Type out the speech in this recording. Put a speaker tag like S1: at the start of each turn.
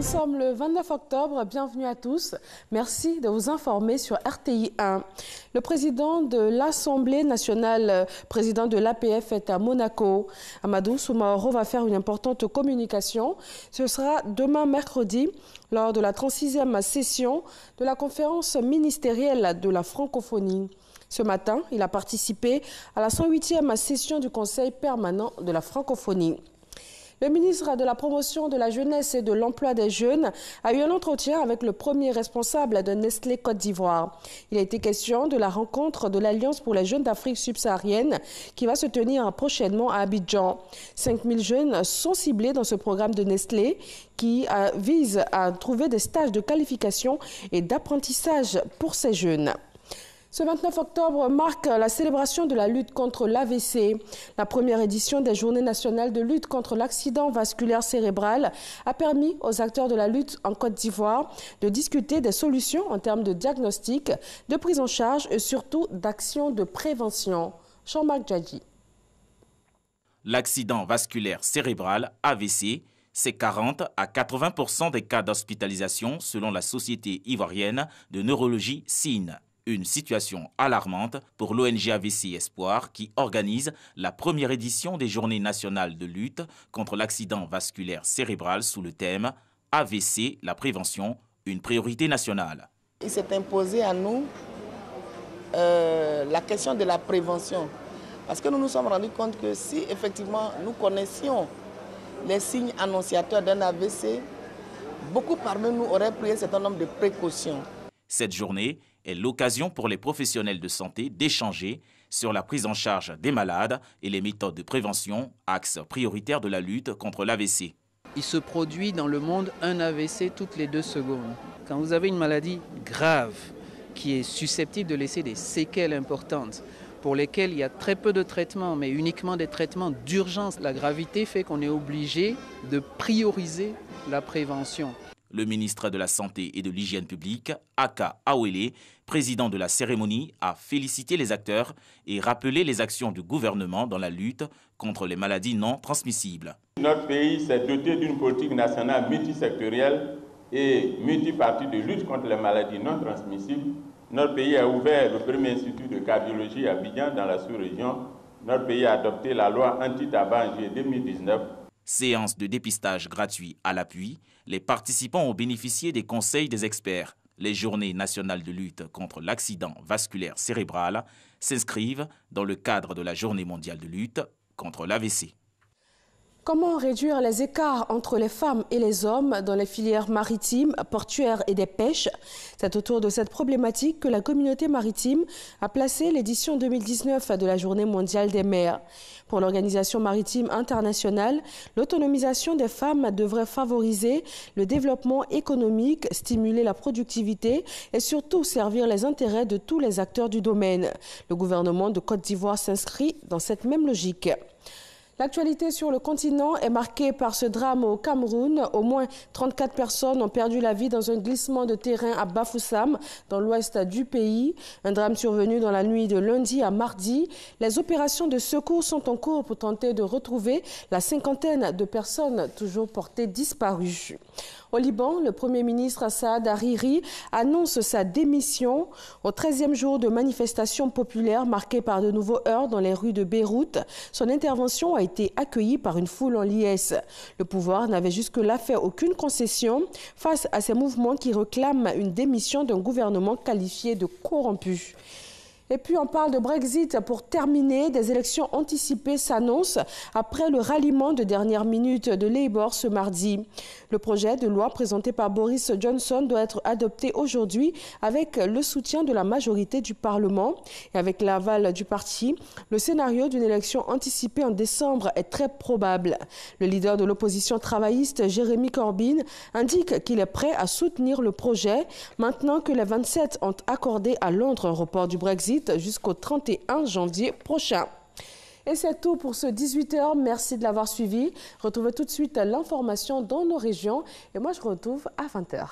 S1: Nous sommes le 29 octobre, bienvenue à tous. Merci de vous informer sur RTI 1. Le président de l'Assemblée nationale, président de l'APF est à Monaco. Amadou Soumaoro va faire une importante communication. Ce sera demain mercredi lors de la 36e session de la conférence ministérielle de la francophonie. Ce matin, il a participé à la 108e session du Conseil permanent de la francophonie. Le ministre de la Promotion de la Jeunesse et de l'Emploi des Jeunes a eu un entretien avec le premier responsable de Nestlé Côte d'Ivoire. Il a été question de la rencontre de l'Alliance pour les jeunes d'Afrique subsaharienne qui va se tenir prochainement à Abidjan. 5000 jeunes sont ciblés dans ce programme de Nestlé qui vise à trouver des stages de qualification et d'apprentissage pour ces jeunes. Ce 29 octobre marque la célébration de la lutte contre l'AVC. La première édition des Journées nationales de lutte contre l'accident vasculaire cérébral a permis aux acteurs de la lutte en Côte d'Ivoire de discuter des solutions en termes de diagnostic, de prise en charge et surtout d'actions de prévention. Jean-Marc Djadji.
S2: L'accident vasculaire cérébral, AVC, c'est 40 à 80% des cas d'hospitalisation selon la Société ivoirienne de neurologie SIN. Une situation alarmante pour l'ONG AVC Espoir qui organise la première édition des Journées nationales de lutte contre l'accident vasculaire cérébral sous le thème AVC, la prévention, une priorité nationale.
S3: Il s'est imposé à nous la question de la prévention. Parce que nous nous sommes rendus compte que si effectivement nous connaissions les signes annonciateurs d'un AVC, beaucoup parmi nous auraient pris un certain nombre de précautions.
S2: Cette journée est l'occasion pour les professionnels de santé d'échanger sur la prise en charge des malades et les méthodes de prévention, axe prioritaire de la lutte contre l'AVC.
S4: Il se produit dans le monde un AVC toutes les 2 secondes. Quand vous avez une maladie grave qui est susceptible de laisser des séquelles importantes, pour lesquelles il y a très peu de traitements, mais uniquement des traitements d'urgence, la gravité fait qu'on est obligé de prioriser la prévention.
S2: Le ministre de la Santé et de l'Hygiène publique, Aka Awele, président de la cérémonie, a félicité les acteurs et rappelé les actions du gouvernement dans la lutte contre les maladies non transmissibles.
S5: Notre pays s'est doté d'une politique nationale multisectorielle et multipartie de lutte contre les maladies non transmissibles. Notre pays a ouvert le premier institut de cardiologie à Abidjan dans la sous-région. Notre pays a adopté la loi anti-tabac en juillet 2019.
S2: Séance de dépistage gratuit à l'appui, les participants ont bénéficié des conseils des experts. Les Journées nationales de lutte contre l'accident vasculaire cérébral s'inscrivent dans le cadre de la Journée mondiale de lutte contre l'AVC.
S1: Comment réduire les écarts entre les femmes et les hommes dans les filières maritimes, portuaires et des pêches? C'est autour de cette problématique que la communauté maritime a placé l'édition 2019 de la Journée mondiale des mers. Pour l'Organisation maritime internationale, l'autonomisation des femmes devrait favoriser le développement économique, stimuler la productivité et surtout servir les intérêts de tous les acteurs du domaine. Le gouvernement de Côte d'Ivoire s'inscrit dans cette même logique. L'actualité sur le continent est marquée par ce drame au Cameroun. Au moins 34 personnes ont perdu la vie dans un glissement de terrain à Bafoussam, dans l'ouest du pays. Un drame survenu dans la nuit de lundi à mardi. Les opérations de secours sont en cours pour tenter de retrouver la 50aine de personnes toujours portées disparues. Au Liban, le Premier ministre Saad Hariri annonce sa démission au 13e jour de manifestations populaires marquées par de nouveaux heurts dans les rues de Beyrouth. Son intervention a été accueillie par une foule en liesse. Le pouvoir n'avait jusque-là fait aucune concession face à ces mouvements qui réclament une démission d'un gouvernement qualifié de corrompu. Et puis on parle de Brexit pour terminer. Des élections anticipées s'annoncent après le ralliement de dernière minute de Labour ce mardi. Le projet de loi présenté par Boris Johnson doit être adopté aujourd'hui avec le soutien de la majorité du Parlement. Et avec l'aval du parti, le scénario d'une élection anticipée en décembre est très probable. Le leader de l'opposition travailliste, Jeremy Corbyn, indique qu'il est prêt à soutenir le projet maintenant que les 27 ont accordé à Londres un report du Brexit jusqu'au 31 janvier prochain. Et c'est tout pour ce 18h. Merci de l'avoir suivi. Retrouvez tout de suite l'information dans nos régions. Et moi, je vous retrouve à 20h.